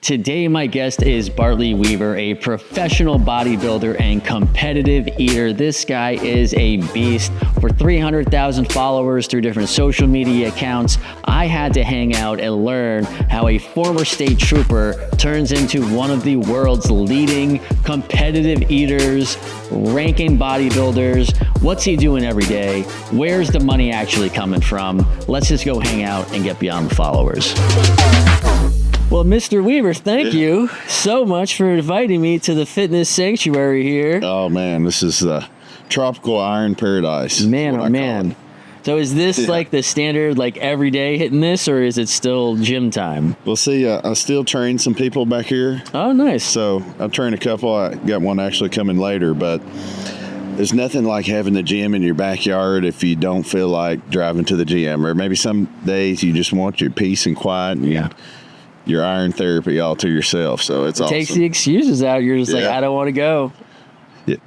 Today, my guest is Bartley Weaver, a professional bodybuilder and competitive eater. This guy is a beast. For 300,000 followers through different social media accounts, I had to hang out and learn how a former state trooper turns into one of the world's leading competitive eaters, ranking bodybuilders. What's he doing every day? Where's the money actually coming from? Let's just go hang out and get beyond the followers. Well, Mr. Weaver, thank you so much for inviting me to the fitness sanctuary here. Oh, man, this is tropical iron paradise. Man, oh, man. So is this like the standard, like every day hitting this, or is it still gym time? Well, see, I still train some people back here. Oh, nice. So I train a couple. I got one actually coming later, but there's nothing like having the gym in your backyard if you don't feel like driving to the gym. Or maybe some days you just want your peace and quiet and your iron therapy all to yourself. So it's awesome. Takes the excuses out. You're just like, I don't want to go. Yeah,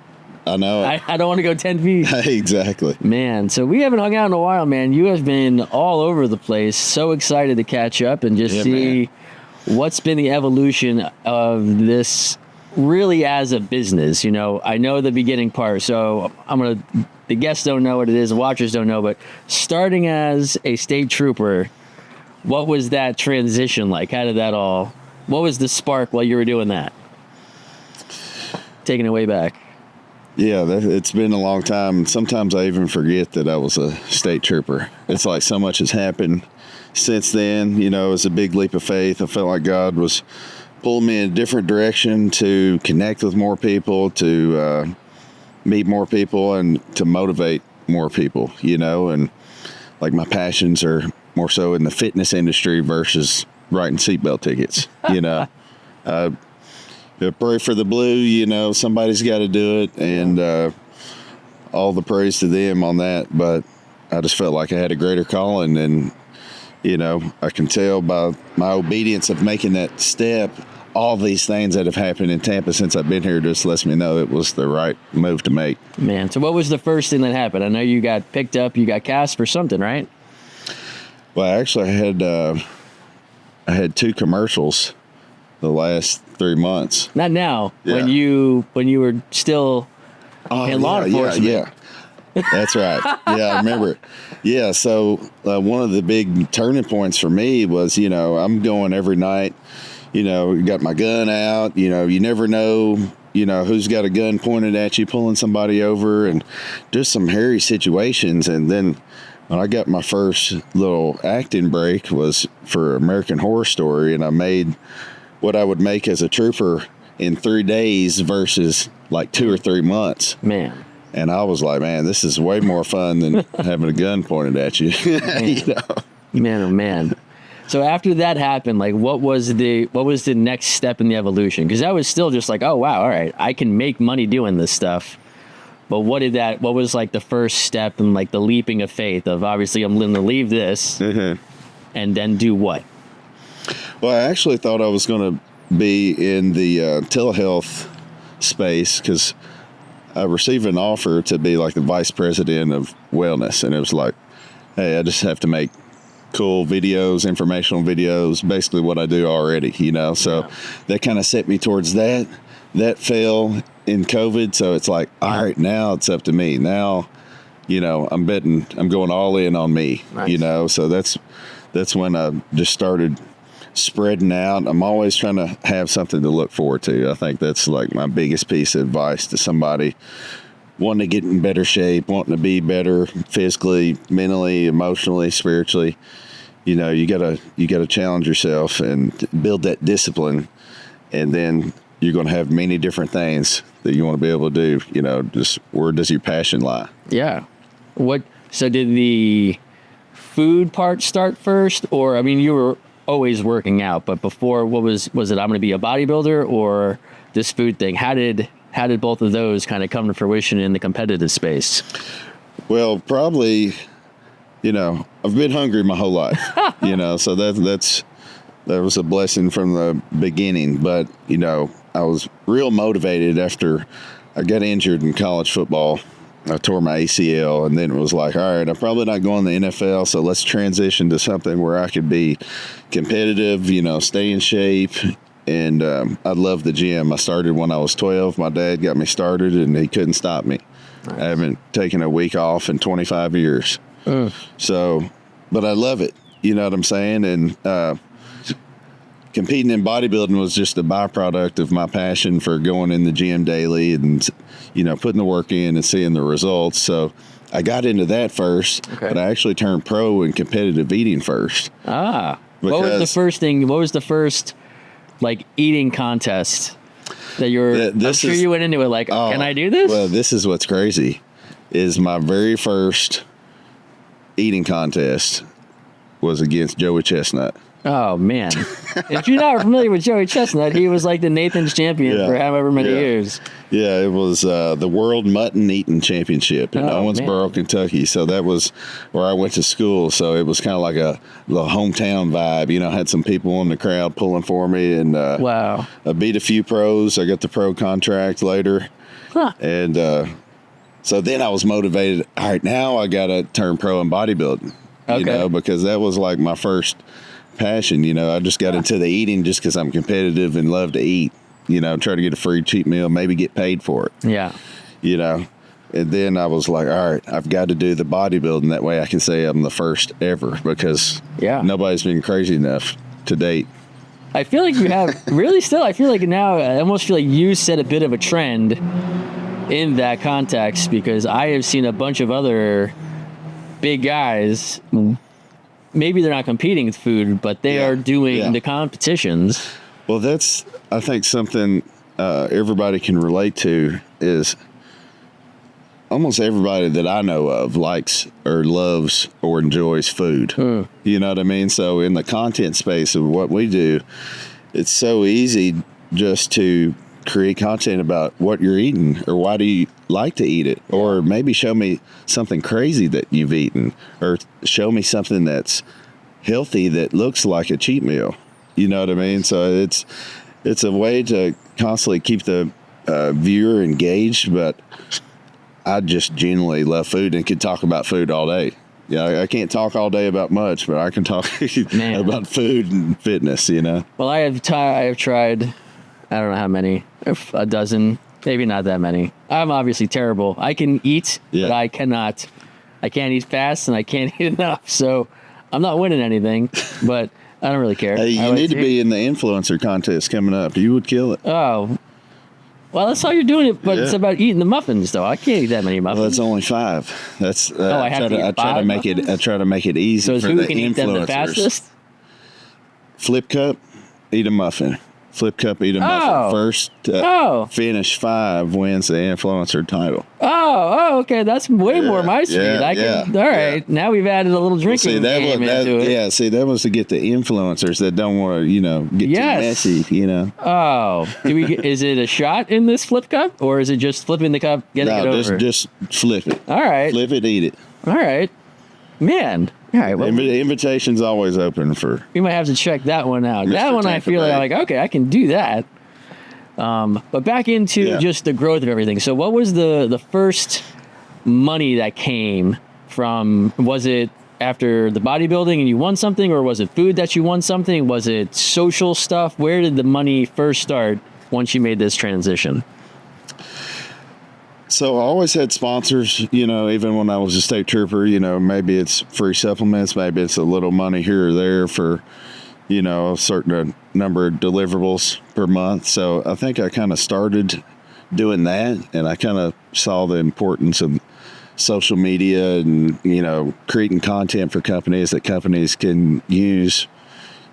I know. I don't want to go 10 feet. Exactly. Man, so we haven't hung out in a while, man. You have been all over the place. So excited to catch up and just see what's been the evolution of this really as a business. You know, I know the beginning part, so the guests don't know what it is, the watchers don't know, but starting as a state trooper, what was that transition like? How did that what was the spark while you were doing that? Taking it way back. Yeah, it's been a long time. Sometimes I even forget that I was a state trooper. It's like so much has happened since then. You know, it's a big leap of faith. I felt like God was pulling me in a different direction to connect with more people, to meet more people, and to motivate more people, you know, and like my passions are more so in the fitness industry versus writing seatbelt tickets, you know. Pray for the blue, you know, somebody's got to do it, and all the praise to them on that. But I just felt like I had a greater calling, and, you know, I can tell by my obedience of making that step, all these things that have happened in Tampa since I've been here just lets me know it was the right move to make. Man, so what was the first thing that happened? I know you got picked up, you got cast for something, right? Well, actually, I had 2 commercials the last 3 months. Not now. Yeah. When you were still in law enforcement. Yeah. That's right. Yeah, I remember it. Yeah, so one of the big turning points for me was, you know, I'm going every night, you know, got my gun out, you know, you never know, you know, who's got a gun pointed at you, pulling somebody over, and just some hairy situations. And then when I got my first little acting break was for American Horror Story, and I made what I would make as a trooper in 3 days versus like 2 or 3 months. Man. And I was like, man, this is way more fun than having a gun pointed at you. You know? Man, oh man. So after that happened, like what was the next step in the evolution? Because I was still just like, oh wow, all right, I can make money doing this stuff. But what was like the first step in like the leaping of faith of obviously I'm going to leave this and then do what? Well, I actually thought I was going to be in the telehealth space because I received an offer to be like the vice president of wellness. And it was like, hey, I just have to make cool videos, informational videos, basically what I do already, you know. So that kind of set me towards that. That fell in COVID, so it's like, all right, now it's up to me. Now, you know, I'm going all in on me, you know. So that's when I just started spreading out. I'm always trying to have something to look forward to. I think that's like my biggest piece of advice to somebody wanting to get in better shape, wanting to be better physically, mentally, emotionally, spiritually. You know, you gotta challenge yourself and build that discipline, and then you're going to have many different things that you want to be able to do. You know, just where does your passion lie? Yeah. So did the food part start first, or I mean, you were always working out, but before, what was it? I'm going to be a bodybuilder, or this food thing? How did both of those kind of come to fruition in the competitive space? Well, probably, you know, I've been hungry my whole life, you know, so that was a blessing from the beginning. But, you know, I was real motivated after I got injured in college football. I tore my ACL, and then it was like, all right, I'm probably not going to the NFL, so let's transition to something where I could be competitive, you know, stay in shape, And I love the gym. I started when I was 12. My dad got me started, and he couldn't stop me. Nice. I haven't taken a week off in 25 years. So, but I love it. You know what I'm saying? And competing in bodybuilding was just a byproduct of my passion for going in the gym daily and, you know, putting the work in and seeing the results. So I got into that first, but I actually turned pro in competitive eating first. What was the first thing? What was the first like eating contest that you were? I'm sure you went into it like, can I do this? Well, this is what's crazy. Is my very first eating contest was against Joey Chestnut. Oh man! If you're not familiar with Joey Chestnut, he was like the Nathan's champion for however many years. Yeah, it was the World Mutton Eating Championship in Owensboro, Kentucky. So that was where I went to school. So it was kind of like the hometown vibe. You know, I had some people in the crowd pulling for me, and I beat a few pros. I got the pro contract later, and so then I was motivated. All right, now I got to turn pro in bodybuilding. You know, because that was like my first passion. You know, I just got into the eating just because I'm competitive and love to eat. You know, try to get a free cheat meal, maybe get paid for it. Yeah. You know, and then I was like, all right, I've got to do the bodybuilding. That way I can say I'm the first ever, because nobody's been crazy enough to date. I feel like you have really still, I feel like now I almost feel like you set a bit of a trend in that context, because I have seen a bunch of other big guys, maybe they're not competing with food, but they are doing the competitions. Well, that's, I think, something everybody can relate to. Is almost everybody that I know of likes or loves or enjoys food. You know what I mean? So in the content space of what we do, it's so easy just to create content about what you're eating, or why do you like to eat it, or maybe show me something crazy that you've eaten, or show me something that's healthy that looks like a cheat meal. You know what I mean? So it's a way to constantly keep the viewer engaged. But I just genuinely love food and could talk about food all day. Yeah, I can't talk all day about much, but I can talk about food and fitness. You know. Well, I have tried. I don't know how many, a dozen, maybe not that many. I'm obviously terrible. I can eat, but I can't eat fast, and I can't eat enough. So I'm not winning anything, but I don't really care. Hey, you need to be in the influencer contest coming up. You would kill it. Oh, well, that's how you're doing it, but it's about eating the muffins, though. I can't eat that many muffins. Well, it's only 5. That's I try to make it easy so for who the can influencers. Eat them the fastest? Flip cup, eat a muffin. Flip cup, eat a muffin. First finish 5 wins the influencer title. Okay. That's way more my speed. All right. Now we've added a little drinking game into it. Yeah, see, that was to get the influencers that don't want to, get too messy, Is it a shot in this flip cup, or is it just flipping the cup, getting it over? No, just flip it. All right. Flip it, eat it. All right. Man. All right, well, the invitation's always open for. We might have to check that one out. That one I feel like, okay, I can do that. But back into just the growth of everything. So what was the first money that came from? Was it after the bodybuilding and you won something, or was it food that you won something? Was it social stuff? Where did the money first start once you made this transition? So I always had sponsors, even when I was a state trooper. Maybe it's free supplements, maybe it's a little money here or there for, a certain number of deliverables per month. So I think I kind of started doing that, and I kind of saw the importance of social media and, creating content for companies that companies can use,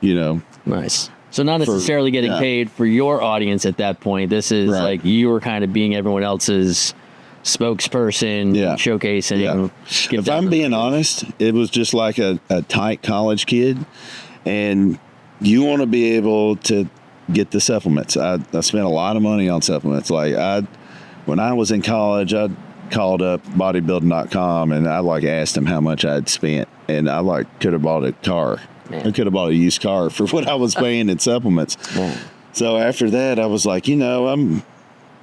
Nice. So not necessarily getting paid for your audience at that point. This is like you were kind of being everyone else's spokesperson, showcasing. Yeah. If I'm being honest, it was just like a tight college kid, and you want to be able to get the supplements. I spent a lot of money on supplements. Like when I was in college, I called up bodybuilding.com and I asked them how much I'd spent, and I could have bought a car. Man. I could have bought a used car for what I was paying in supplements. Man. So after that, I was like, I'm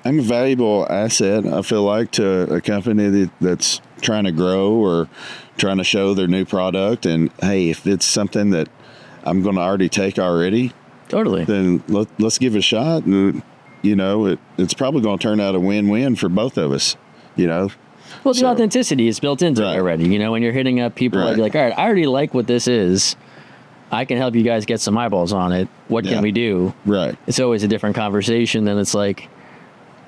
a valuable asset, I feel like, to a company that's trying to grow or trying to show their new product. And hey, if it's something that I'm going to already take already, Totally. then let's give it a shot. And, you know, it's probably going to turn out a win-win for both of us, you know. Well, the authenticity is built into it already. You know, when you're hitting up people, you're like, all right, I already like what this is. I can help you guys get some eyeballs on it. What can we do? Right. It's always a different conversation than it's like,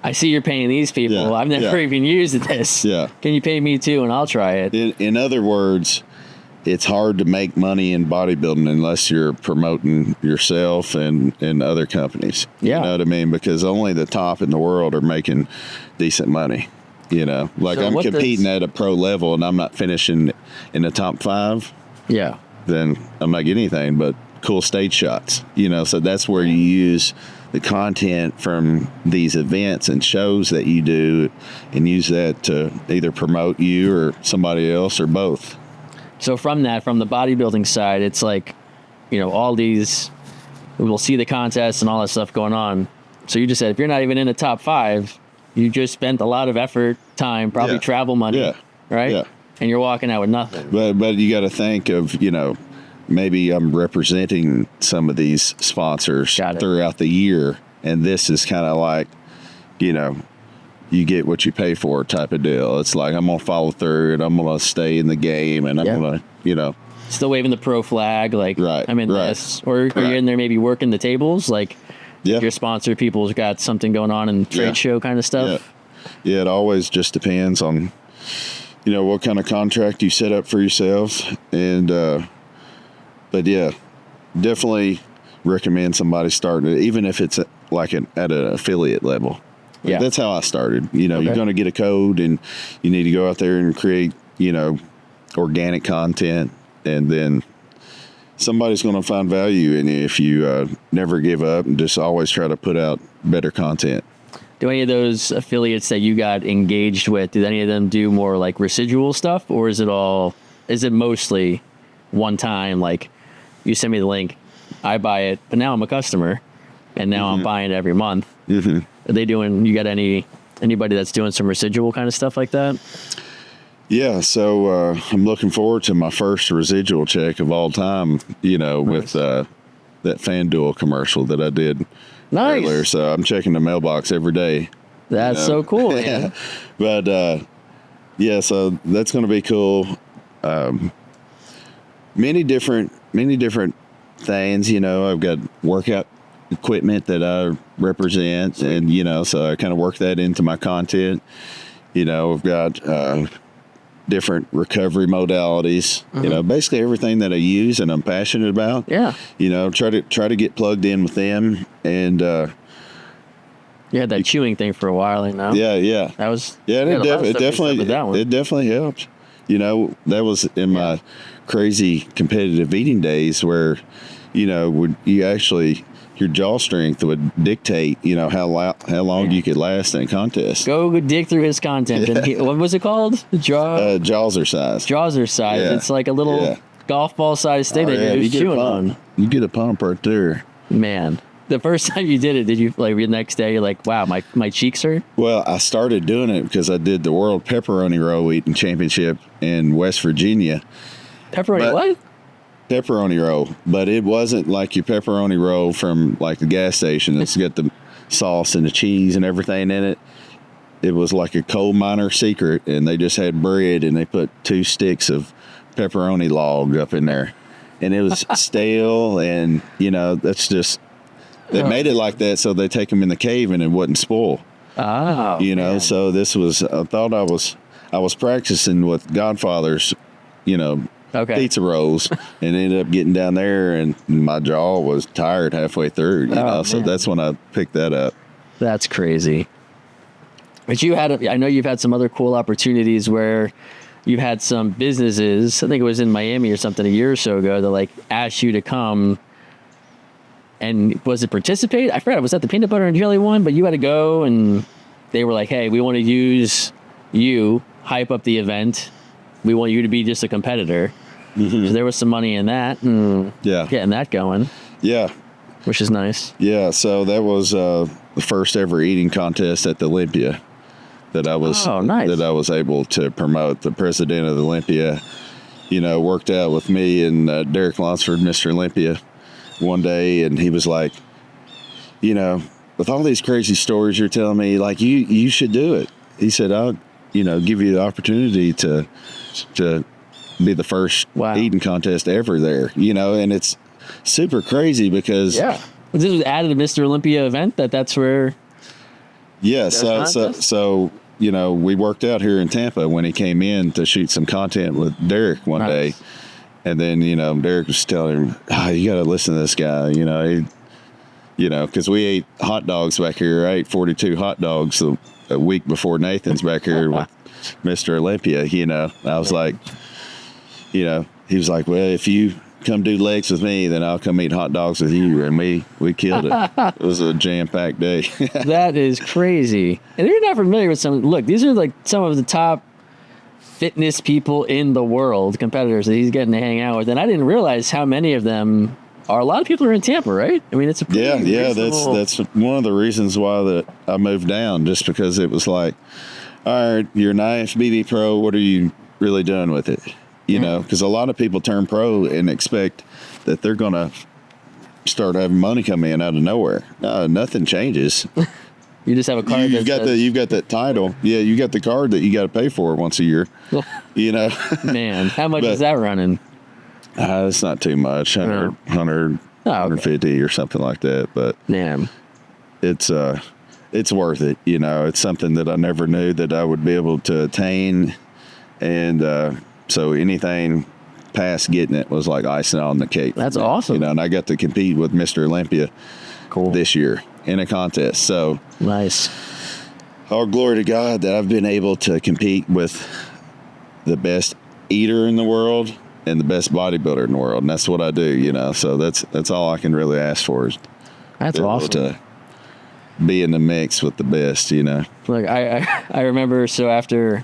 I see you're paying these people. I've never even used this. Yeah. Can you pay me too? And I'll try it. In other words, it's hard to make money in bodybuilding unless you're promoting yourself and other companies. Yeah. You know what I mean? Because only the top in the world are making decent money. You know, like so I'm competing at a pro level and I'm not finishing in the top 5. Yeah. Then I'm not getting anything but cool stage shots. You know, so that's where you use the content from these events and shows that you do and use that to either promote you or somebody else or both. So from the bodybuilding side, it's like, you know, all these, we'll see the contests and all that stuff going on. So you just said, if you're not even in the top 5, you just spent a lot of effort, time, probably travel money, right? Yeah. And you're walking out with nothing. But you got to think of, you know, maybe I'm representing some of these sponsors throughout the year. And this is kind of like, you know, you get what you pay for type of deal. It's like, I'm going to follow through and I'm going to stay in the game and I'm going to, you know. Still waving the pro flag, like, I'm in this. Or you're in there maybe working the tables, like your sponsor people's got something going on in trade show kind of stuff. Yeah, it always just depends on, you know, what kind of contract you set up for yourself. And, but yeah, definitely recommend somebody starting it, even if it's at an affiliate level. Yeah. That's how I started. You know, you're going to get a code and you need to go out there and create, you know, organic content, and then somebody's going to find value in you if you never give up and just always try to put out better content. Do any of those affiliates that you got engaged with, did any of them do more like residual stuff, or is it mostly one time, like you send me the link, I buy it, but now I'm a customer and now I'm buying it every month? Are they doing, you got anybody that's doing some residual kind of stuff like that? Yeah, so I'm looking forward to my first residual check of all time, you know, with that FanDuel commercial that I did earlier. So I'm checking the mailbox every day. That's so cool, man. But, yeah, so that's going to be cool. Many different things, you know. I've got workout equipment that I represent, and, you know, so I kind of work that into my content. You know, I've got different recovery modalities, you know, basically everything that I use and I'm passionate about. Yeah. You know, try to get plugged in with them. And you had that chewing thing for a while, you know. Yeah. That was it definitely helped. You know, that was in my crazy competitive eating days where, you know, your jaw strength would dictate, you know, how long you could last in a contest. Go dig through his content. And what was it called? Jawzercise. Jawzercise. Yeah. It's like a little golf ball sized thing that you're chewing on. You get a pump right there. Man. The first time you did it, did you, like, the next day, you're like, wow, my cheeks hurt? Well, I started doing it because I did the World Pepperoni Roll Eating Championship in West Virginia. What? Pepperoni roll, but it wasn't like your pepperoni roll from like the gas station that's got the sauce and the cheese and everything in it. It was like a coal miner secret, and they just had bread and they put 2 sticks of pepperoni log up in there, and it was stale, and, you know, that's just, they made it like that so they take them in the cave and it wouldn't spoil. Oh, you know, so this was, I thought I was practicing with Godfather's, you know, pizza rolls, and ended up getting down there and my jaw was tired halfway through, you know, so that's when I picked that up. That's crazy. But I know you've had some other cool opportunities where you've had some businesses, I think it was in Miami or something a year or so ago, that like asked you to come, and was it participate? I forgot, was that the peanut butter and jelly one? But you had to go, and they were like, hey, we want to use you, hype up the event. We want you to be just a competitor. So there was some money in that, and getting that going. Yeah. Which is nice. Yeah, so that was the first ever eating contest at the Olympia that I was that I was able to promote. The president of the Olympia, you know, worked out with me and Derek Lunsford, Mr. Olympia, one day, and he was like, you know, with all these crazy stories you're telling me, like, you should do it. He said, I'll, you know, give you the opportunity to be the first eating contest ever there, you know, and it's super crazy because this was added to Mr. Olympia event. That's where. So you know, we worked out here in Tampa when he came in to shoot some content with Derek one day, and then, you know, Derek was telling him, you got to listen to this guy, you know, because we ate hot dogs back here. I ate 42 hot dogs a week before Nathan's back here with Mr. Olympia, you know. I was like, you know, he was like, well, if you come do legs with me, then I'll come eat hot dogs with you. And we killed it. It was a jam-packed day. That is crazy. And you're not familiar with look, these are like some of the top fitness people in the world, competitors that he's getting to hang out with. And I didn't realize how many of them are. A lot of people are in Tampa, right? I mean, it's a pretty reasonable... That's one of the reasons why that I moved down, just because it was like, all right, you're an IFBB pro. What are you really doing with it? You know, because a lot of people turn pro and expect that they're going to start having money come in out of nowhere. No, nothing changes. You just have a card. You've got that title. Yeah, you got the card that you got to pay for once a year. You know, man, how much is that running? It's not too much, 150 or something like that. But damn, it's worth it. You know, it's something that I never knew that I would be able to attain, and so anything past getting it was like icing on the cake. That's awesome. You know, and I got to compete with Mr. Olympia this year in a contest. So nice. All glory to God that I've been able to compete with the best eater in the world and the best bodybuilder in the world. And that's what I do, you know. So that's all I can really ask for is that's awesome. To be in the mix with the best, you know. Like I remember, so after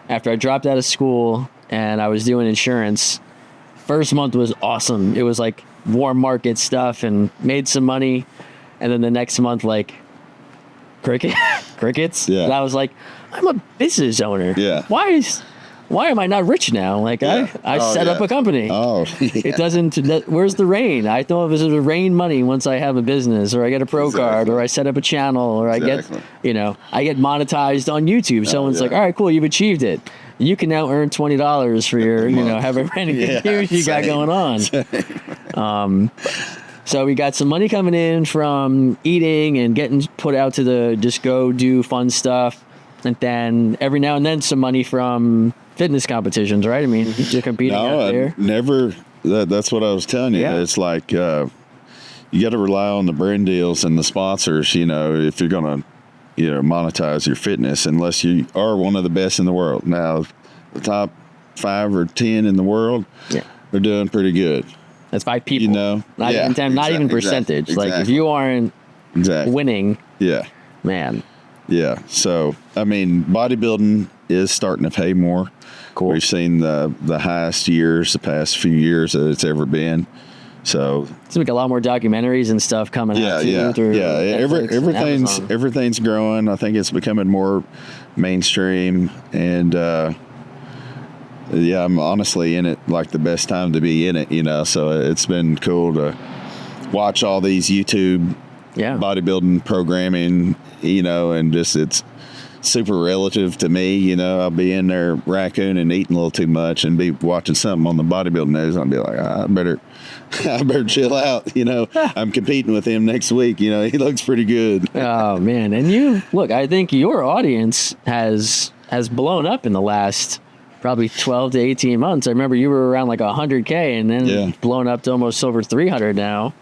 I dropped out of school and I was doing insurance, first month was awesome. It was like warm market stuff and made some money. And then the next month, like crickets. Yeah. And I was like, I'm a business owner. Yeah. Why am I not rich now? Like I set up a company. Oh, yeah. It doesn't, where's the rain? I thought it was a rain money once I have a business or I get a pro card or I set up a channel or I get monetized on YouTube. Someone's like, all right, cool. You've achieved it. You can now earn $20 for your, however many views you got going on. So we got some money coming in from eating and getting put out to just go do fun stuff. And then every now and then some money from fitness competitions, right? I mean, you're competing out there. Never. That's what I was telling you. Yeah. It's like you got to rely on the brand deals and the sponsors, you know, if you're going to, monetize your fitness, unless you are one of the best in the world. Now, the top 5 or 10 in the world are doing pretty good. That's 5 people. You know? Not even percentage. Exactly. Like, if you aren't winning, man. Yeah. So, I mean, bodybuilding is starting to pay more. Cool. We've seen the highest years, the past few years that it's ever been. So it's like a lot more documentaries and stuff coming out too. Netflix, everything's growing. I think it's becoming more mainstream, and I'm honestly in it like the best time to be in it. You know, so it's been cool to watch all these YouTube bodybuilding programming. You know, and just it's super relative to me. You know, I'll be in there raccoon and eating a little too much and be watching something on the bodybuilding news. I'll be like, I better chill out. You know, I'm competing with him next week. You know, he looks pretty good. Oh man. And I think your audience has blown up in the last probably 12 to 18 months. I remember you were around like 100K and then blown up to almost over 300 now.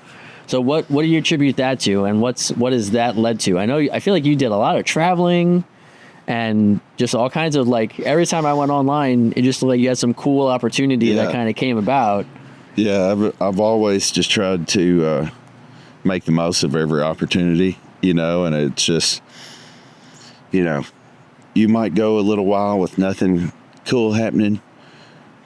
So what do you attribute that to, and what has that led to? I feel like you did a lot of traveling and just all kinds of, like, every time I went online, it just looked like you had some cool opportunity that kind of came about. Yeah, I've always just tried to make the most of every opportunity, you know, and it's just, you know, you might go a little while with nothing cool happening,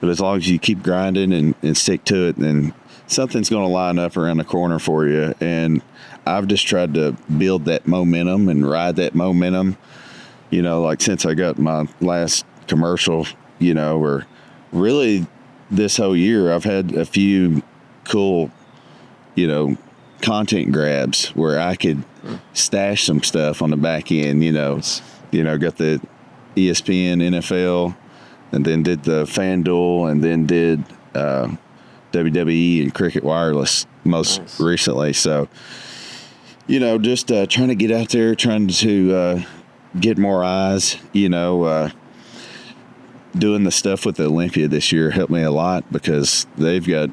but as long as you keep grinding and stick to it, then something's going to line up around the corner for you. And I've just tried to build that momentum and ride that momentum, you know, like since I got my last commercial, you know, or really this whole year, I've had a few cool content grabs where I could stash some stuff on the back end, got the ESPN, NFL, and then did the FanDuel, and then did WWE and Cricket Wireless most recently. So, just trying to get out there, trying to get more eyes, doing the stuff with the Olympia this year helped me a lot because they've got,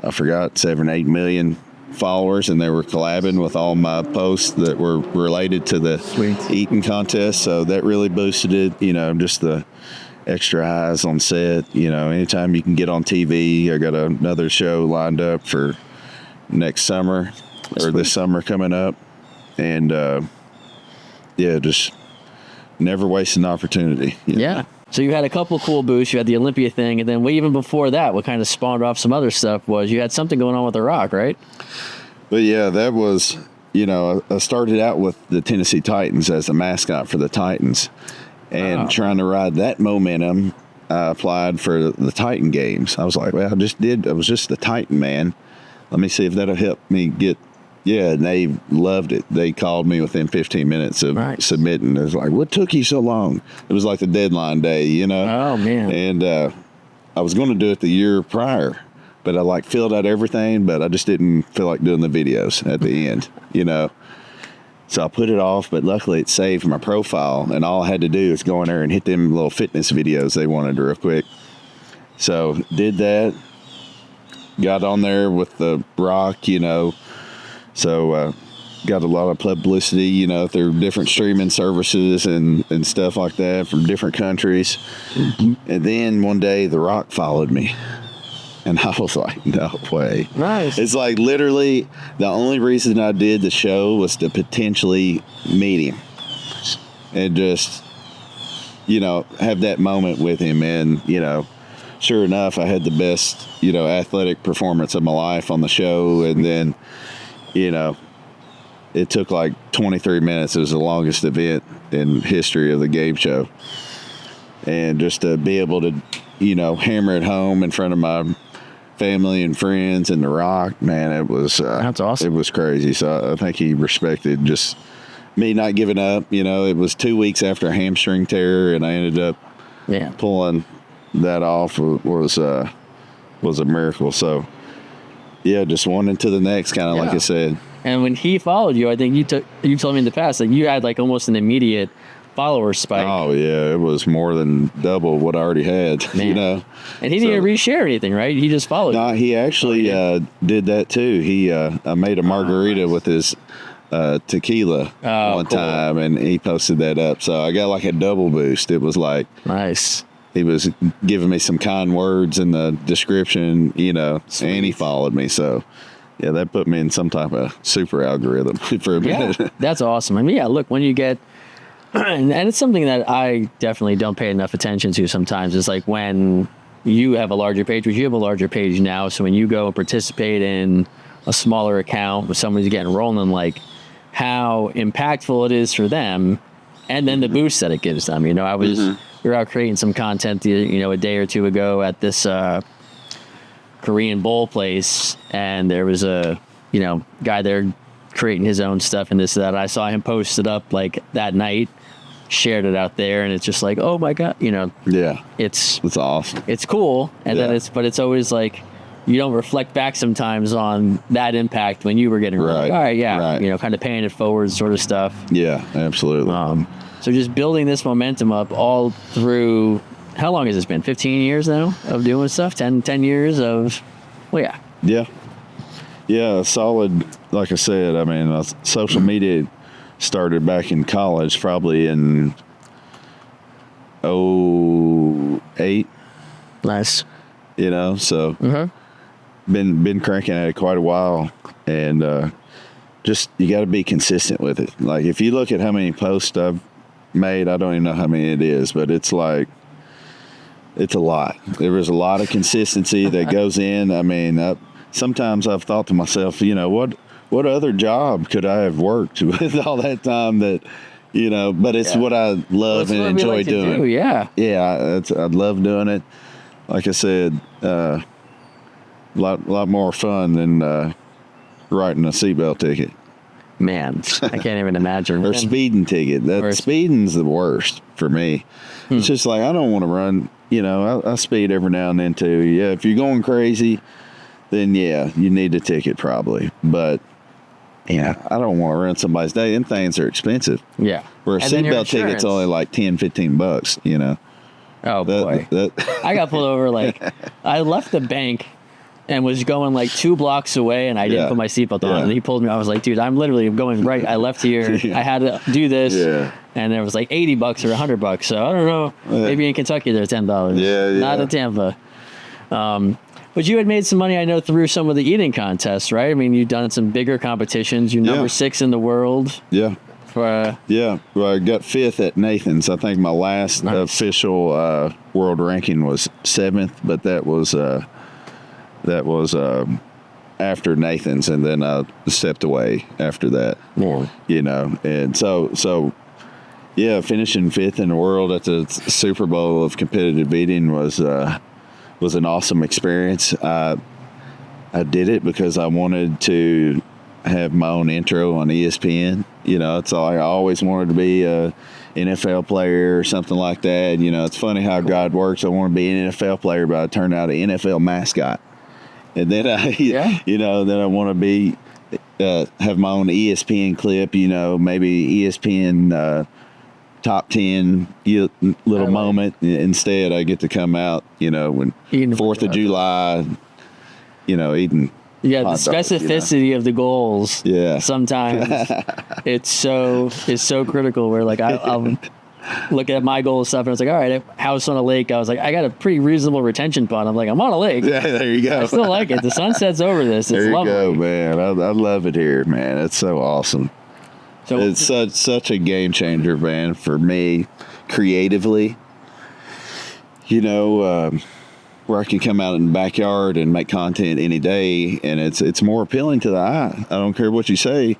I forgot, 7, 8 million followers, and they were collabing with all my posts that were related to the eating contest. So that really boosted it, just the extra eyes on set, anytime you can get on TV. I got another show lined up for next summer this summer coming up. And just never waste an opportunity. Yeah. So you had a couple cool boosts. You had the Olympia thing, and then even before that, what kind of spawned off some other stuff was you had something going on with The Rock, right? But yeah, that was, I started out with the Tennessee Titans as the mascot for the Titans, and trying to ride that momentum. I applied for the Titan games. I was like, well, I was just the Titan man. Let me see if that'll help me get. Yeah, and they loved it. They called me within 15 minutes of submitting. It was like, what took you so long? It was like the deadline day, Oh, man. And I was going to do it the year prior, but I filled out everything, but I just didn't feel like doing the videos at the end, So I put it off, but luckily it saved my profile, and all I had to do is go in there and hit them little fitness videos they wanted real quick. So did that, got on there with The Rock, So got a lot of publicity, through different streaming services and stuff like that from different countries. Mm-hmm. And then one day The Rock followed me. And I was like, no way. Nice. It's like literally the only reason I did the show was to potentially meet him. And just, have that moment with him. And, sure enough, I had the best, athletic performance of my life on the show. And then, it took like 23 minutes. It was the longest event in history of the game show. And just to be able to, hammer it home in front of my family and friends and The Rock, man, it was that's awesome. It was crazy. So I think he respected just me not giving up. It was 2 weeks after a hamstring tear, and I ended up pulling that off. Was a miracle. So yeah, just one into the next, kind of like I said. And when he followed you, I think you told me in the past that you had almost an immediate follower spike. Oh yeah, it was more than double what I already had. Man. And he didn't reshare anything, right? He just followed. No, he actually did that too. He I made a margarita with his tequila one time, and he posted that up. So I got a double boost. It was nice. He was giving me some kind words in the description, and he followed me. So, yeah, that put me in some type of super algorithm for a minute. Yeah, that's awesome. I mean, look, when you get, and it's something that I definitely don't pay enough attention to sometimes, is when you have a larger page, which you have a larger page now. So when you go and participate in a smaller account with someone who's getting rolling, how impactful it is for them, and then the boost that it gives them. We were out creating some content, a day or two ago at this Korean bowl place, and there was a, guy there creating his own stuff and this and that. I saw him post it up that night, shared it out there, and it's just oh my God, Yeah. It's awesome. It's cool, and then it's always you don't reflect back sometimes on that impact when you were getting right. All right, kind of paying it forward sort of stuff. Yeah, absolutely. So just building this momentum up all through, how long has this been? 15 years now of doing stuff? 10 years of, Yeah. Yeah, solid, like I said, social media started back in college, probably in 2008. Nice. So been cranking at it quite a while, and just you got to be consistent with it. If you look at how many posts I've made, I don't even know how many it is, but it's it's a lot. There was a lot of consistency that goes in. Sometimes I've thought to myself, what other job could I have worked with all that time that, but it's what I love and enjoy doing. Yeah. I love doing it. Like I said, a lot more fun than writing a seatbelt ticket. Man, I can't even imagine. Or speeding ticket. Speeding's the worst for me. It's just like, I don't want to run. You know, I speed every now and then too. Yeah, if you're going crazy, then yeah, you need a ticket probably. But yeah, I don't want to run somebody's day. Them things are expensive. Yeah. Where a seatbelt ticket's only like $10-15, you know. Oh boy. I got pulled over, like, I left the bank and was going like 2 blocks away, and I didn't put my seatbelt on. And he pulled me. I was like, dude, I'm literally going right. I left here. I had to do this. Yeah. And it was like $80 or $100. So I don't know. Maybe in Kentucky they're $10. Yeah. Not in Tampa. But you had made some money, I know, through some of the eating contests, right? I mean, you've done some bigger competitions. You're number 6 in the world. Yeah. Well, I got 5th at Nathan's. I think my last official world ranking was 7th, but that was after Nathan's, and then I stepped away after that. Yeah. You know, and so yeah, finishing 5th in the world at the Super Bowl of competitive eating was an awesome experience. I did it because I wanted to have my own intro on ESPN. You know, it's all, I always wanted to be a NFL player or something like that. You know, it's funny how God works. I want to be an NFL player, but I turned out an NFL mascot. And then then I want to be have my own ESPN clip. You know, maybe ESPN top 10 little moment. Instead, I get to come out. You know, when 4th of July. You know, eating. Yeah, the specificity of the goals. Yeah. Sometimes it's so critical. Where like I'll look at my goal stuff and I was like, all right, house on a lake. I was like, I got a pretty reasonable retention pond. I'm like, I'm on a lake. Yeah, there you go. I still like it. The sun sets over this. It's lovely. There you go, man. I love it here, man. It's so awesome. So it's such a game changer, man, for me creatively. You know. Where I can come out in the backyard and make content any day, and it's more appealing to the eye. I don't care what you say.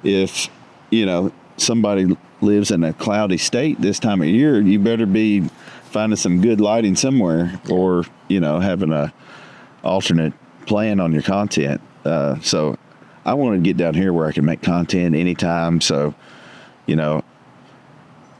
If, you know, somebody lives in a cloudy state this time of year, you better be finding some good lighting somewhere, or, you know, having a alternate plan on your content. So I want to get down here where I can make content anytime. So, you know,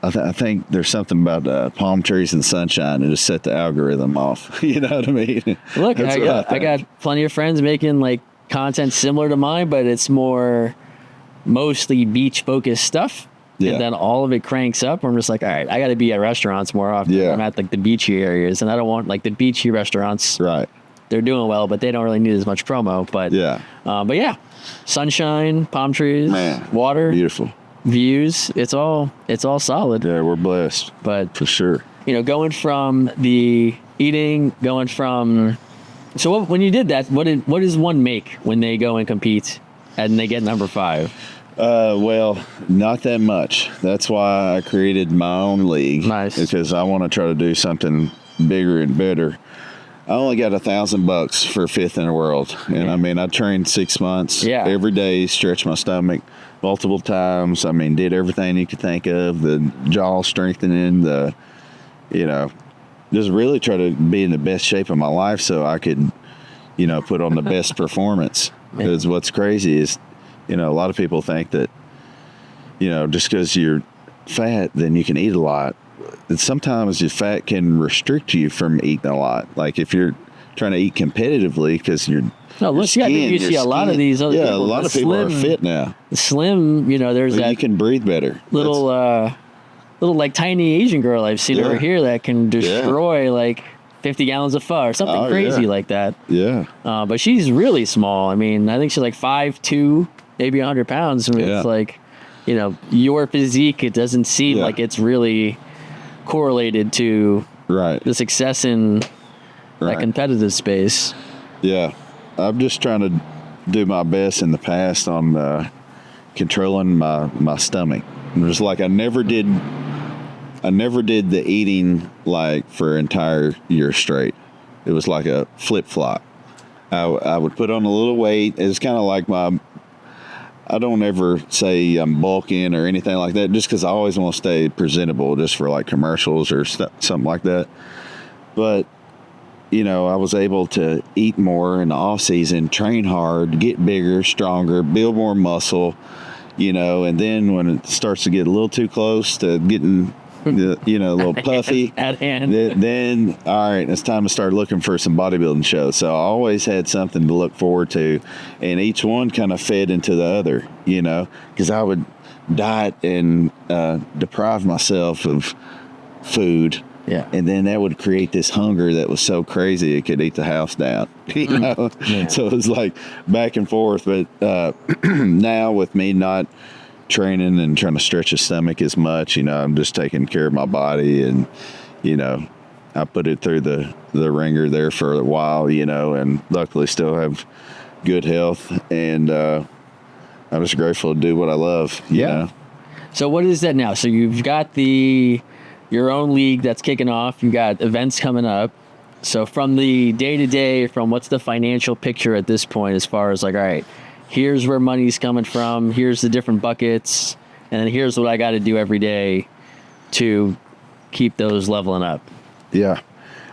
I think there's something about palm trees and sunshine that just set the algorithm off. You know what I mean? Look, I got plenty of friends making like content similar to mine, but it's mostly beach focused stuff. Yeah. And then all of it cranks up. I'm just like, all right, I got to be at restaurants more often. Yeah. I'm at like the beachy areas, and I don't want like the beachy restaurants. Right. They're doing well, but they don't really need as much promo. But yeah, sunshine, palm trees, water, beautiful. Views, it's all solid. Yeah, we're blessed, but for sure. You know, going from the eating, so when you did that, what does one make when they go and compete and they get number 5? Well, not that much. That's why I created my own league. Nice, because I want to try to do something bigger and better. I only got $1,000 for 5th in the world, and I mean, I trained 6 months every day, stretched my stomach multiple times. I mean, did everything you could think of, the jaw strengthening, just really try to be in the best shape of my life so I could, you know, put on the best performance. Because what's crazy is, you know, a lot of people think that, you know, just because you're fat, then you can eat a lot. And sometimes your fat can restrict you from eating a lot. Like if you're trying to eat competitively because you're you see a lot of these other people. A lot of people are fit now. Slim, you know, there's that you can breathe better. Little like tiny Asian girl I've seen over here that can destroy like 50 gallons of pho or something crazy like that. Yeah. But she's really small. I mean, I think she's like 5'2", maybe 100 pounds. I mean, it's like, you know, your physique, it doesn't seem like it's really correlated to the success in that competitive space. Yeah. I'm just trying to do my best in the past on controlling my stomach. And just like I never did the eating like for an entire year straight. It was like a flip-flop. I would put on a little weight. It's kind of like I don't ever say I'm bulking or anything like that, just because I always want to stay presentable just for like commercials or something like that. But, I was able to eat more in the off season, train hard, get bigger, stronger, build more muscle, and then when it starts to get a little too close to getting, a little puffy, at hand, then all right, it's time to start looking for some bodybuilding shows. So I always had something to look forward to, and each one kind of fed into the other, because I would diet and deprive myself of food. Yeah. And then that would create this hunger that was so crazy it could eat the house down. Yeah. So it was like back and forth. But now with me not training and trying to stretch the stomach as much, I'm just taking care of my body, and I put it through the ringer there for a while, and luckily still have good health, and I'm just grateful to do what I love. You know? So what is that now? So you've got your own league that's kicking off. You got events coming up. So from the day-to-day, from what's the financial picture at this point, as far as like, all right, here's where money's coming from, here's the different buckets, and then here's what I got to do every day to keep those leveling up. Yeah.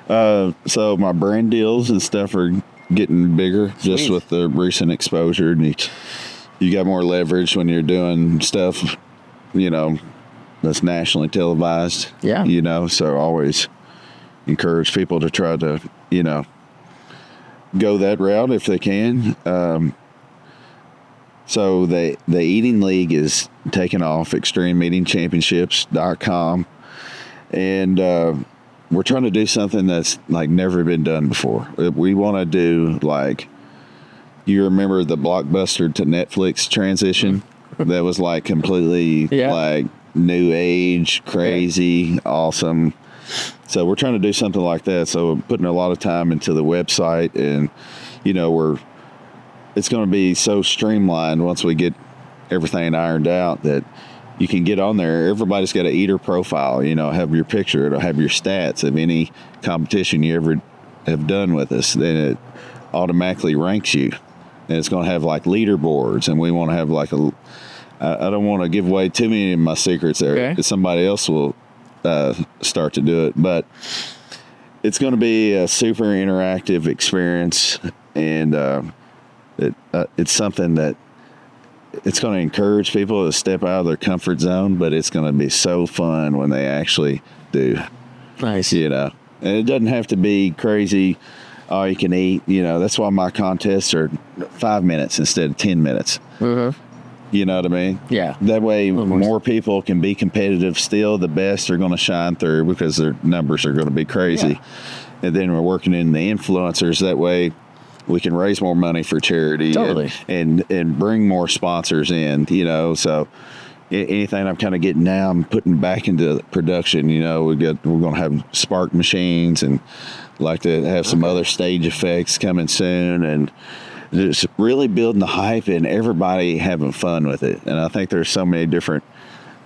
So my brand deals and stuff are getting bigger. Sweet. Just with the recent exposure. And you got more leverage when you're doing stuff, that's nationally televised. Yeah. So I always encourage people to try to, go that route if they can. So the eating league is taking off, extremeeatingchampionships.com. And we're trying to do something that's like never been done before. We want to do like, you remember the Blockbuster to Netflix transition? That was like completely like new age, crazy, awesome. So we're trying to do something like that. So we're putting a lot of time into the website, and it's going to be so streamlined once we get everything ironed out that you can get on there. Everybody's got an eater profile, have your picture, it'll have your stats of any competition you ever have done with us. Then it automatically ranks you, and it's going to have like leaderboards, and we want to have like I don't want to give away too many of my secrets there. Okay. Somebody else will start to do it, but it's going to be a super interactive experience, and it's something that it's going to encourage people to step out of their comfort zone, but it's going to be so fun when they actually do. Nice. And it doesn't have to be crazy, all you can eat. That's why my contests are 5 minutes instead of 10 minutes. Mm-hmm. You know what I mean? Yeah. That way more people can be competitive still. The best are going to shine through because their numbers are going to be crazy. Yeah. And then we're working in the influencers. That way we can raise more money for charity. Totally. And bring more sponsors in, so anything I'm kind of getting now, I'm putting back into production. We're going to have spark machines, and like to have some other stage effects coming soon, and just really building the hype and everybody having fun with it. And I think there's so many different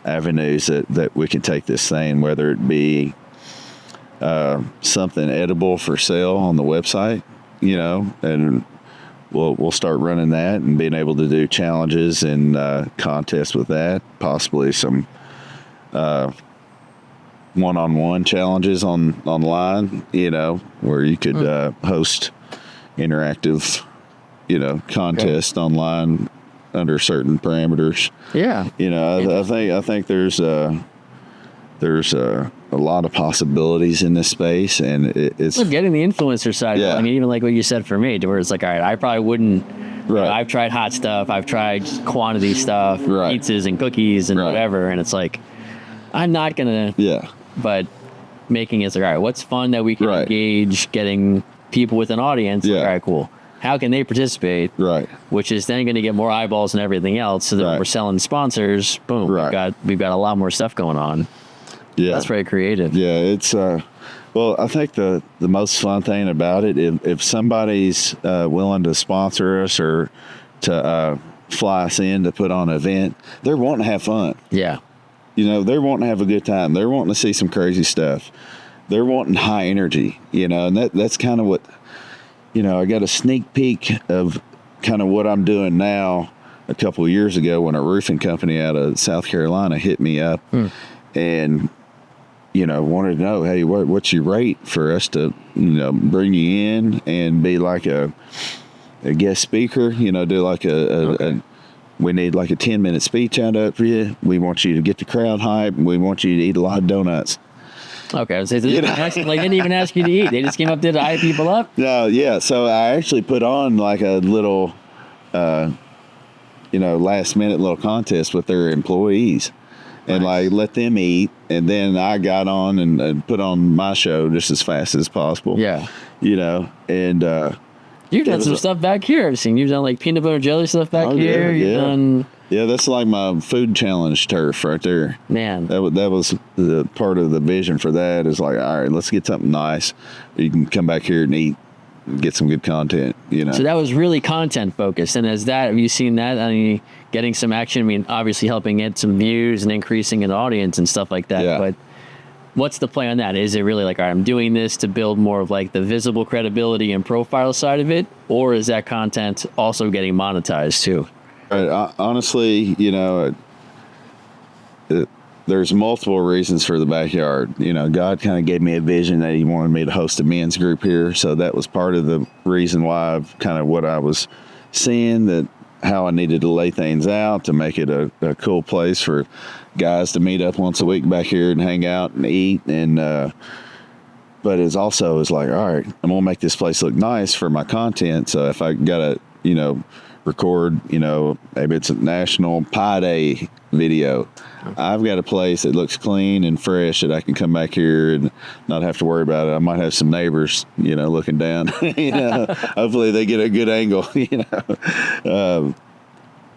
avenues that we can take this thing, whether it be something edible for sale on the website, and we'll start running that and being able to do challenges and contests with that, possibly some one-on-one challenges online, where you could host interactive contest online under certain parameters. Yeah. I think there's a lot of possibilities in this space, and it's getting the influencer side. Yeah. I mean, even like what you said for me, to where it's like, all right, I probably wouldn't. Right. I've tried hot stuff. I've tried quantity stuff, right. pizzas and cookies and right. whatever, and it's like, I'm not gonna. Yeah. But making it like, all right, what's fun that we can right. engage, getting people with an audience. Yeah. Like, all right, cool. How can they participate? Right. Which is then going to get more eyeballs and everything else. So that when we're selling sponsors, boom, right. we've got a lot more stuff going on. Yeah. That's very creative. Yeah. It's, well, I think the most fun thing about it, if somebody's willing to sponsor us or to fly us in to put on an event, they're wanting to have fun. Yeah. They're wanting to have a good time. They're wanting to see some crazy stuff. They're wanting high energy, and that's kind of what, I got a sneak peek of kind of what I'm doing now a couple of years ago when a roofing company out of South Carolina hit me up. And wanted to know, hey, what's your rate for us to, bring you in and be like a guest speaker, do like we need like a 10-minute speech out of you. We want you to get the crowd hype. We want you to eat a lot of donuts. Okay, so they didn't even ask you to eat. They just came up there to hype people up? No, yeah. So I actually put on like a little, last-minute little contest with their employees. And like let them eat, and then I got on and put on my show just as fast as possible. Yeah, and you've done some stuff back here. I've seen you've done like peanut butter jelly stuff back here. You've done that's like my food challenge turf right there. Man, that was the part of the vision for that is like, all right, let's get something nice. You can come back here and eat. Get some good content, So that was really content focused. And have you seen that? I mean, getting some action, I mean, obviously helping get some views and increasing an audience and stuff like that. Yeah. But what's the play on that? Is it really like, all right, I'm doing this to build more of like the visible credibility and profile side of it? Or is that content also getting monetized too? Honestly, there's multiple reasons for the backyard. God kind of gave me a vision that he wanted me to host a men's group here. So that was part of the reason why what I was seeing, that how I needed to lay things out to make it a cool place for guys to meet up once a week back here and hang out and eat. And, but it's also like, all right, I'm going to make this place look nice for my content. So if I got to, record, maybe it's a National Pie Day video, I've got a place that looks clean and fresh that I can come back here and not have to worry about it. I might have some neighbors, looking down, hopefully they get a good angle,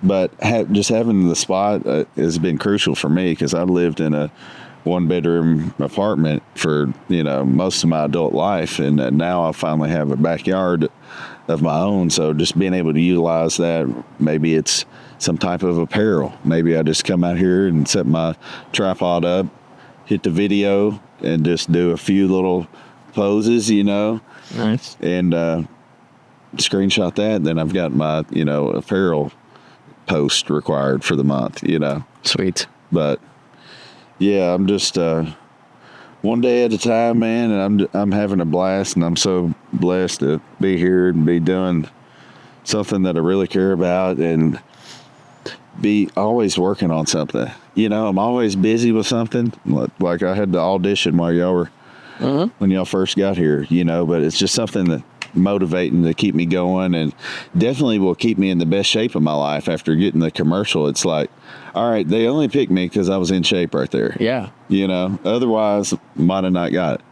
but just having the spot has been crucial for me, because I lived in a 1-bedroom apartment for, most of my adult life. And now I finally have a backyard of my own. So just being able to utilize that, maybe it's some type of apparel. Maybe I just come out here and set my tripod up, hit the video, and just do a few little poses, Nice. And screenshot that. Then I've got my, apparel post required for the month, Sweet. But yeah, I'm just one day at a time, man, and I'm having a blast, and I'm so blessed to be here and be doing something that I really care about and be always working on something. I'm always busy with something. Like I had the audition while y'all were when y'all first got here, but it's just something that motivating to keep me going, and definitely will keep me in the best shape of my life. After getting the commercial, it's like, all right, they only picked me because I was in shape right there. Yeah. Otherwise might have not got it.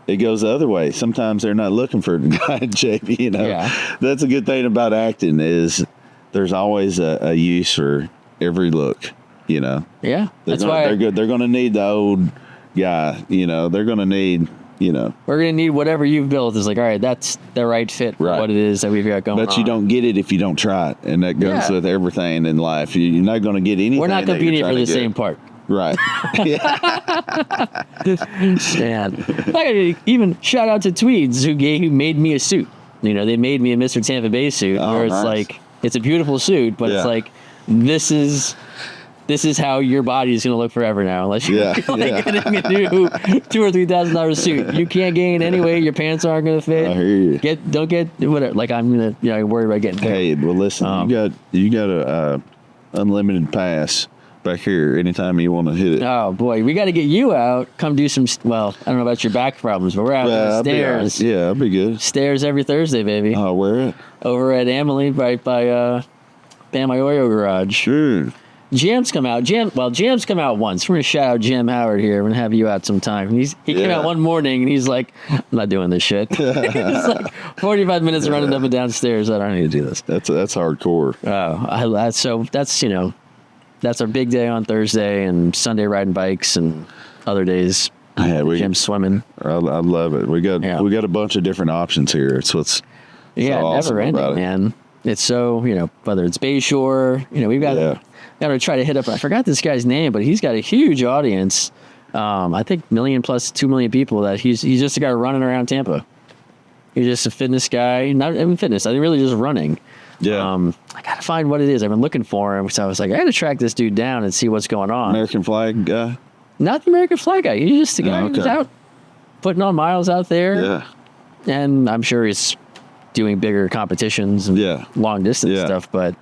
It goes the other way. Sometimes they're not looking for a guy in shape, Yeah. That's a good thing about acting, is there's always a use for every look, Yeah. They're going to need the old guy, they're going to need, we're going to need whatever you've built. Is like, all right, that's the right fit for what it is that we've got going on. But you don't get it if you don't try it. And that goes with everything in life. You're not going to get anything. We're not competing for the same part. Right. Man. I gotta even shout out to Tweeds who made me a suit. They made me a Mr. Tampa Bay suit where it's like, it's a beautiful suit, but it's like, this is how your body is going to look forever now, unless you're getting a new $2,000 or $3,000 suit. You can't gain anyway. Your pants aren't going to fit. I hear you. Don't get whatever. Like I'm going to, worry about getting paid. Hey, well, listen, you got a unlimited pass back here anytime you want to hit it. Oh boy, we got to get you out. Come do some. Well, I don't know about your back problems, but we're out on the stairs. I'll be good. Stairs every Thursday, baby. Oh, where at? Over at Amelie, right by Bam Oyo Garage. Sure. Jam's come out. Jam's come out once. We're gonna shout out Jim Howard here. We're gonna have you out sometime. He came out one morning and he's like, I'm not doing this shit. It's like 45 minutes running up and down stairs. I don't need to do this. That's hardcore. Oh, that's our big day on Thursday, and Sunday riding bikes, and other days Jim's swimming. I love it. We got a bunch of different options here. It's what's awesome never ending, about it. man. It's so, whether it's Bayshore, we've got to try to hit up. I forgot this guy's name, but he's got a huge audience. I think 1 plus 2 million people. That he's just a guy running around Tampa. He's just a fitness guy, not even fitness. I think really just running. Yeah. I gotta find what it is. I've been looking for him, so I was like, I gotta track this dude down and see what's going on. American flag guy. Not the American flag guy. He's just the guy who's out putting on miles out there. Yeah. And I'm sure he's doing bigger competitions and long distance stuff. But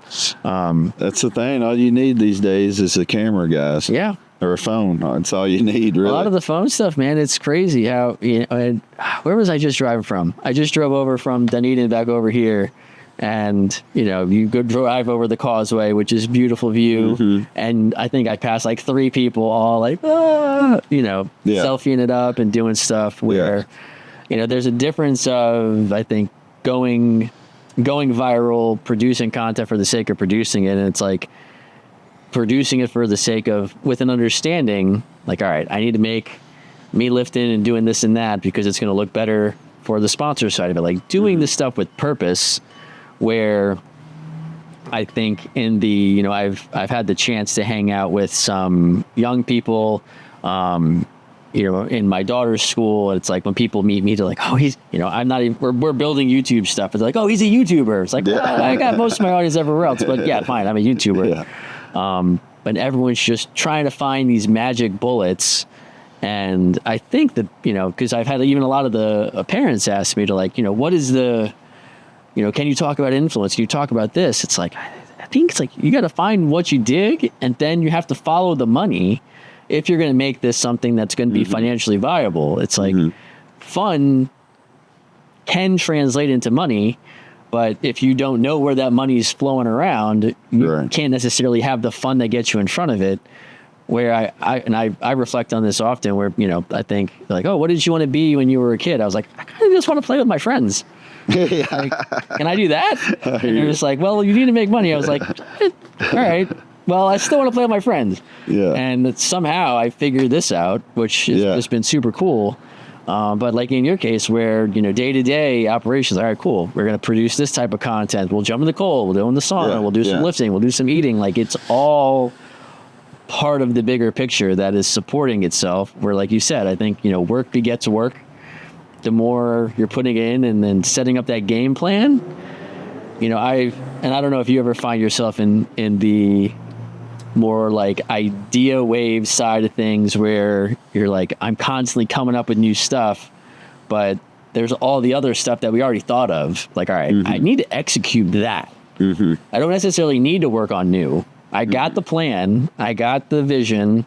that's the thing. All you need these days is a camera, guys. Yeah. Or a phone. That's all you need, really. A lot of the phone stuff, man, it's crazy how, and where was I just driving from? I just drove over from Dunedin back over here. And, you go drive over the causeway, which is beautiful view. And I think I passed like 3 people all like, selfieing it up and doing stuff where, there's a difference of, I think, going viral, producing content for the sake of producing it. And it's like producing it for the sake of, with an understanding, like, all right, I need to make me lifting and doing this and that because it's going to look better for the sponsor side of it. Like doing this stuff with purpose, where I think in the, I've had the chance to hang out with some young people, in my daughter's school. It's like when people meet me, they're like, oh, he's, I'm not even, we're building YouTube stuff. It's like, oh, he's a YouTuber. It's like, well, I got most of my audience everywhere else, but yeah, fine, I'm a YouTuber. But everyone's just trying to find these magic bullets. And I think that, because I've had even a lot of the parents ask me to like, what is the, can you talk about influence? Can you talk about this? It's like, I think it's like you got to find what you dig, and then you have to follow the money if you're going to make this something that's going to be financially viable. It's like fun can translate into money, but if you don't know where that money is flowing around, you can't necessarily have the fun that gets you in front of it. Where I reflect on this often, where, I think like, oh, what did you want to be when you were a kid? I was like, I kind of just want to play with my friends. Like, can I do that? And they're just like, well, you need to make money. I was like, all right, well, I still want to play with my friends. And somehow I figured this out, which has just been super cool. But like in your case where, day-to-day operations, all right, cool. We're going to produce this type of content. We'll jump in the cold. We'll do in the sauna. We'll do some lifting. We'll do some eating. Like it's all part of the bigger picture that is supporting itself, where, like you said, I think, work begets work. The more you're putting in and then setting up that game plan, I don't know if you ever find yourself in the more like idea wave side of things where you're like, I'm constantly coming up with new stuff, but there's all the other stuff that we already thought of. Like, all right, I need to execute that. I don't necessarily need to work on new. I got the plan. I got the vision.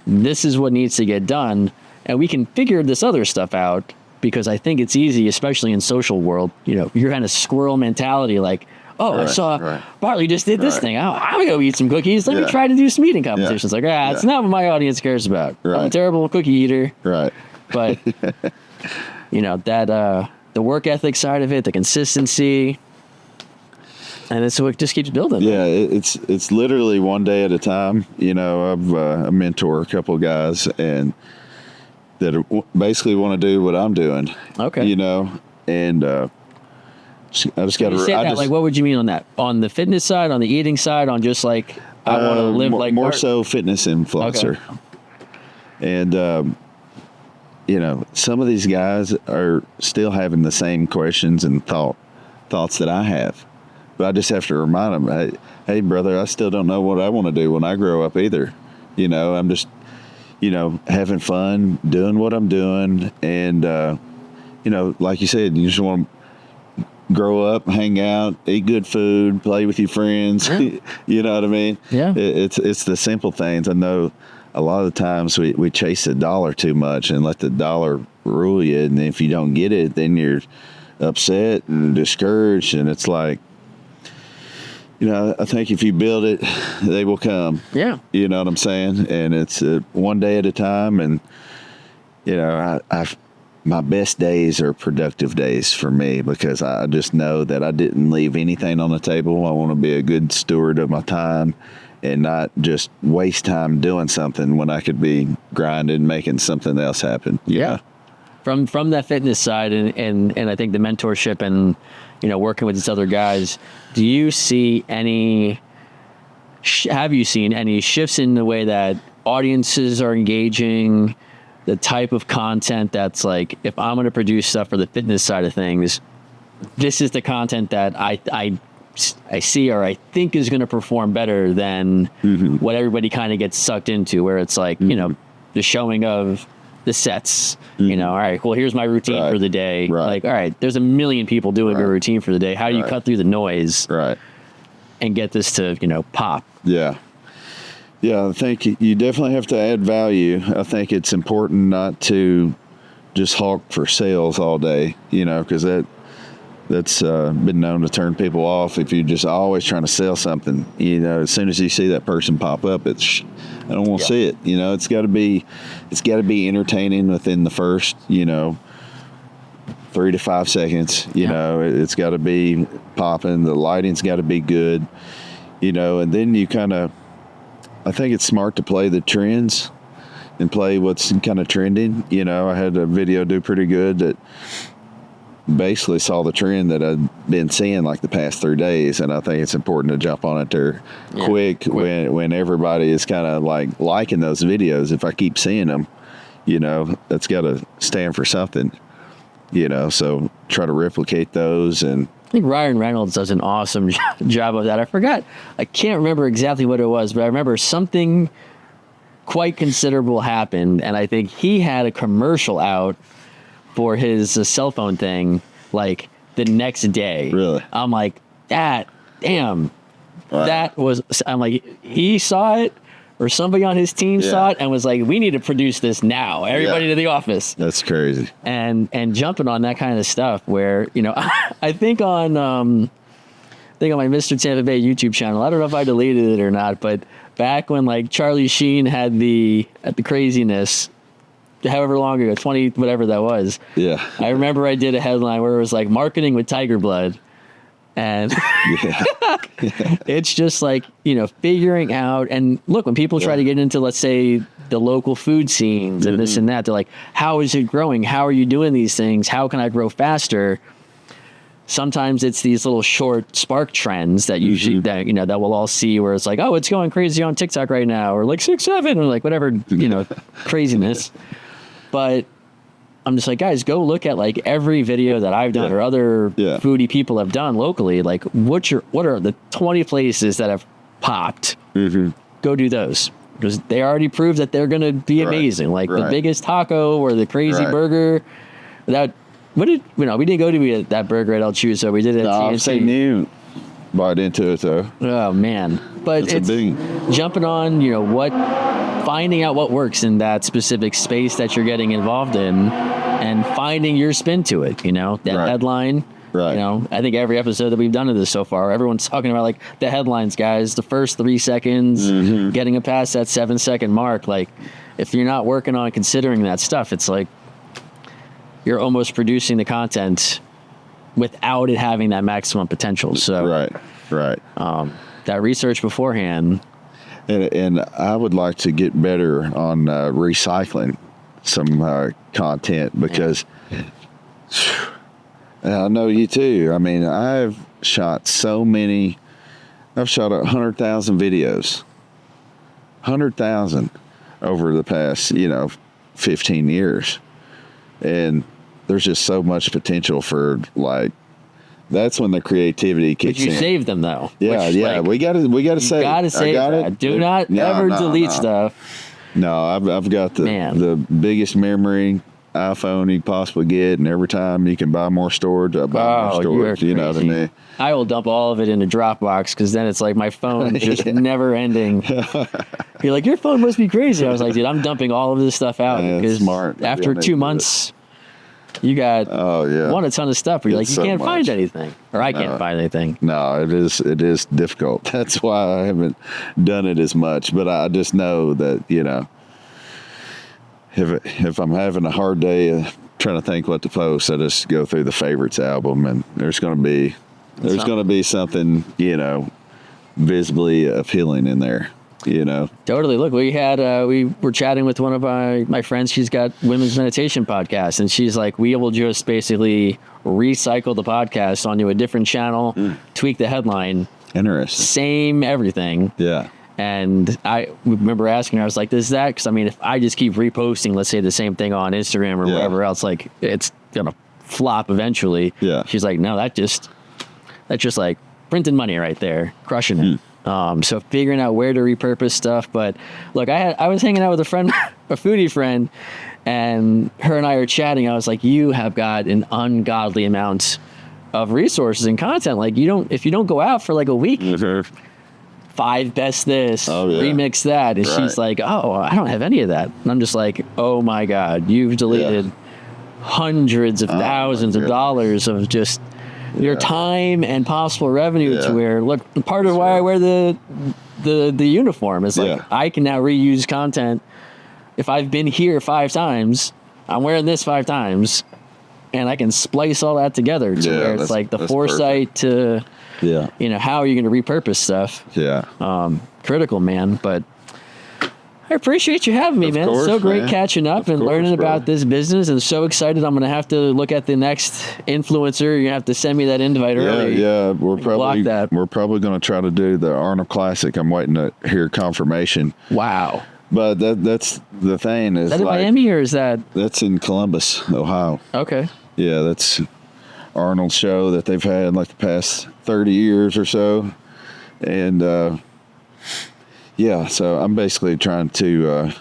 This is what needs to get done. And we can figure this other stuff out, because I think it's easy, especially in social world, you're kind of squirrel mentality, like, oh, I saw Bartley just did this thing. I'm going to go eat some cookies. Let me try to do some eating competitions. Like, it's not what my audience cares about. I'm a terrible cookie eater. But, that the work ethic side of it, the consistency, and so it just keeps building. Yeah, it's literally one day at a time. I've a mentor a couple of guys, and that basically want to do what I'm doing. Okay. And I just got to. Like, what would you mean on that? On the fitness side, on the eating side, on just like I want to live like more so fitness influencer. And some of these guys are still having the same questions and thoughts that I have, but I just have to remind them, hey, brother, I still don't know what I want to do when I grow up either. I'm just having fun, doing what I'm doing. And, like you said, you just want to grow up, hang out, eat good food, play with your friends. You know what I mean? Yeah. It's the simple things. I know a lot of the times we chase the dollar too much and let the dollar rule you. And if you don't get it, then you're upset and discouraged. And it's like, I think if you build it, they will come. Yeah. You know what I'm saying? And it's one day at a time. And, my best days are productive days for me, because I just know that I didn't leave anything on the table. I want to be a good steward of my time and not just waste time doing something when I could be grinding, making something else happen. Yeah. From that fitness side and I think the mentorship and, working with these other guys, do you see have you seen any shifts in the way that audiences are engaging, the type of content that's like, if I'm going to produce stuff for the fitness side of things, this is the content that I see or I think is going to perform better than what everybody kind of gets sucked into, where it's like, the showing of the sets. You know, all right, well, here's my routine for the day. Like, all right, there's a million people doing a routine for the day. How do you cut through the noise and get this to, you know, pop? Yeah. Yeah, I think you definitely have to add value. I think it's important not to just hawk for sales all day, you know, because that's been known to turn people off. If you're just always trying to sell something, you know, as soon as you see that person pop up, I don't want to see it. You know, it's got to be entertaining within the first, you know, 3 to 5 seconds. You know, it's got to be popping. The lighting's got to be good, you know, and then you I think it's smart to play the trends and play what's kind of trending. You know, I had a video do pretty good that basically saw the trend that I'd been seeing like the past 3 days, and I think it's important to jump on it there quick when everybody is kind of like liking those videos. If I keep seeing them, you know, that's got to stand for something, you know, so try to replicate those. And I think Ryan Reynolds does an awesome job of that. I can't remember exactly what it was, but I remember something quite considerable happened, and I think he had a commercial out for his cell phone thing like the next day. Really? I'm like, that was, I'm like, he saw it or somebody on his team saw it and was like, we need to produce this now. Everybody to the office. That's crazy. And jumping on that kind of stuff where, you know, I think on my Mr. Tampa Bay YouTube channel, I don't know if I deleted it or not, but back when like Charlie Sheen had the craziness, however long ago, 20, whatever that was. Yeah. I remember I did a headline where it was like marketing with tiger blood. And it's just like, you know, figuring out, and look, when people try to get into, let's say, the local food scenes and this and that, they're like, how is it growing? How are you doing these things? How can I grow faster? Sometimes it's these little short spark trends that usually that, you know, that we'll all see where it's like, oh, it's going crazy on TikTok right now, or like 6'7", or like whatever, you know, craziness. But I'm just like, guys, go look at like every video that I've done or other foodie people have done locally. Like, what are the 20 places that have popped? Go do those, because they already proved that they're going to be amazing. Like the biggest taco or the crazy burger. Without we didn't go to that burger at El Chuzo. We did it at TNT. I'll say new. Bought into it though. Oh man, but it's jumping on, you know, finding out what works in that specific space that you're getting involved in, and finding your spin to it. You know, that headline. Right. You know, I think every episode that we've done of this so far, everyone's talking about like the headlines, guys. The first 3 seconds, getting it past that 7-second mark. Like, if you're not working on considering that stuff, it's like you're almost producing the content without it having that maximum potential. So that research beforehand. And I would like to get better on recycling some content, because I know you too. I mean, I've shot 100,000 videos, 100,000 over the past, 15 years. And there's just so much potential for, like, that's when the creativity kicks in. But you save them though. Yeah, like, we gotta save. Gotta save that. Do not ever delete stuff. No, I've got the biggest memory iPhone you can possibly get, and every time you can buy more storage, I buy more storage. You know what I mean? I will dump all of it into Dropbox, because then it's like my phone is just never ending. You're like, your phone must be crazy. I was like, dude, I'm dumping all of this stuff out, because after 2 months, you got a ton of stuff where you're like, you can't find anything, or I can't find anything. No, it is difficult. That's why I haven't done it as much. But I just know that, if I'm having a hard day trying to think what to post, I just go through the favorites album, and there's going to be something, visibly appealing in there. Totally. Look, we were chatting with one of my friends. She's got women's meditation podcast, and she's like, we will just basically recycle the podcast onto a different channel, tweak the headline. Interesting. Same everything. Yeah. And I remember asking her, I was like, is that, because I mean, if I just keep reposting, let's say the same thing on Instagram or wherever else, like, it's gonna flop eventually. Yeah. She's like, no, that's just like printing money right there, crushing it. So figuring out where to repurpose stuff. But look, I was hanging out with a friend, a foodie friend, and her and I are chatting. I was like, you have got an ungodly amount of resources and content. Like if you don't go out for like a week, 5 best this, remix that. And she's like, oh, I don't have any of that. And I'm just like, oh my God, you've deleted hundreds of thousands of dollars of just your time and possible revenue to where, look, part of why I wear the uniform is like, I can now reuse content. If I've been here 5 times, I'm wearing this 5 times, and I can splice all that together to where it's like the foresight to, you know, how are you going to repurpose stuff? Critical, man. But I appreciate you having me, man. It's so great catching up and learning about this business, and so excited. I'm going to have to look at the next influencer. You're going to have to send me that invite early. Yeah, we're probably going to try to do the Arnold Classic. I'm waiting to hear confirmation. Wow. But that's the thing is, that in Miami, or is that? That's in Columbus, Ohio. Okay. Yeah, that's Arnold's show that they've had like the past 30 years or so. And so I'm basically trying to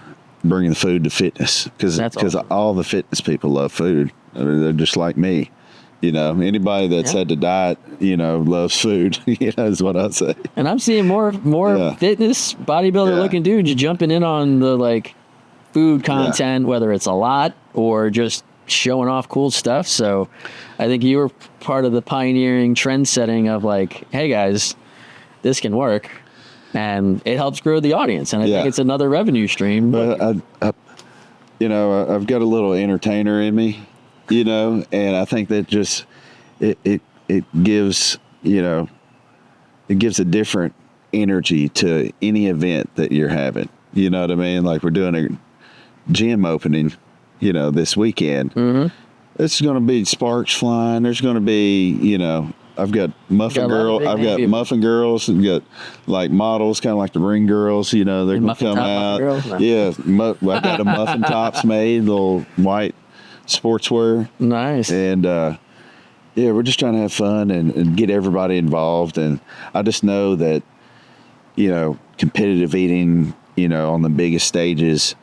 bring the food to fitness, because all the fitness people love food. I mean, they're just like me. You know, anybody that's had to diet, you know, loves food, you know, is what I say. And I'm seeing more fitness bodybuilder looking dudes jumping in on the like food content, whether it's a lot or just showing off cool stuff. So I think you were part of the pioneering trend setting of like, hey guys, this can work, and it helps grow the audience. And I think it's another revenue stream. But I've got a little entertainer in me. You know, and I think that just it gives, you know, it gives a different energy to any event that you're having. You know what I mean? Like, we're doing a gym opening, you know, this weekend. Mm-hmm. It's going to be sparks flying. There's going to be, you know, I've got muffin girls, and got like models, kind of like the ring girls. You know, they're going to come out. I've got a muffin tops made, little white sportswear. Nice. And we're just trying to have fun and get everybody involved. And I just know that, you know, competitive eating, you know, on the biggest stages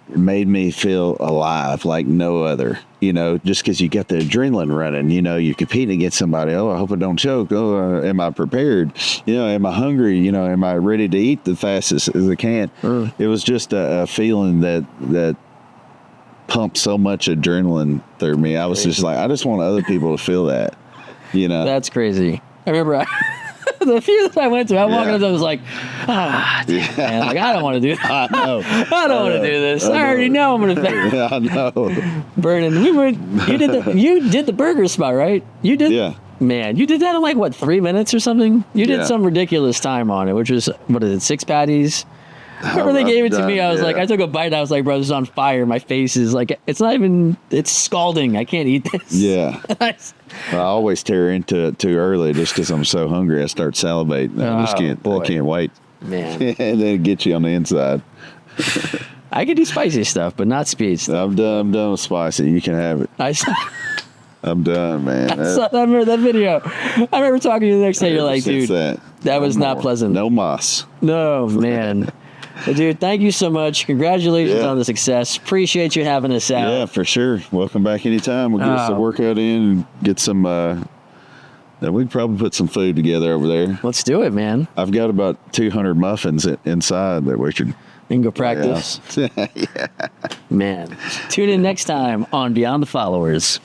made me feel alive like no other. You know, just because you got the adrenaline running, you know, you're competing against somebody. Oh, I hope I don't choke. Oh, am I prepared? You know, am I hungry? You know, am I ready to eat the fastest as I can? It was just a feeling that pumped so much adrenaline through me. I was just like, I just want other people to feel that, you know. That's crazy. I remember the few that I went to, I walked up, I was like, man, like, I don't want to do that. I don't want to do this. I already know I'm going to fail. Yeah, I know. Burning. You did the burger spot, right? You did? Yeah. Man, you did that in like, what, 3 minutes or something? You did some ridiculous time on it, which was, what is it, 6 patties? Remember they gave it to me, I was like, I took a bite, I was like, bro, this is on fire. My face is like, it's not even, it's scalding. I can't eat this. Yeah. I always tear into it too early just because I'm so hungry. I start salivating. I can't wait. Man. And then it gets you on the inside. I can do spicy stuff, but not speed stuff. I'm done with spicy. You can have it. I'm done, man. I remember that video. I remember talking to you the next day. You're like, dude, that was not pleasant. No moss. No, man. Dude, thank you so much. Congratulations on the success. Appreciate you having us out. Yeah, for sure. Welcome back anytime. We'll get us a workout in and get some, we'd probably put some food together over there. Let's do it, man. I've got about 200 muffins inside that we should. You can go practice. Man, tune in next time on Beyond the Followers.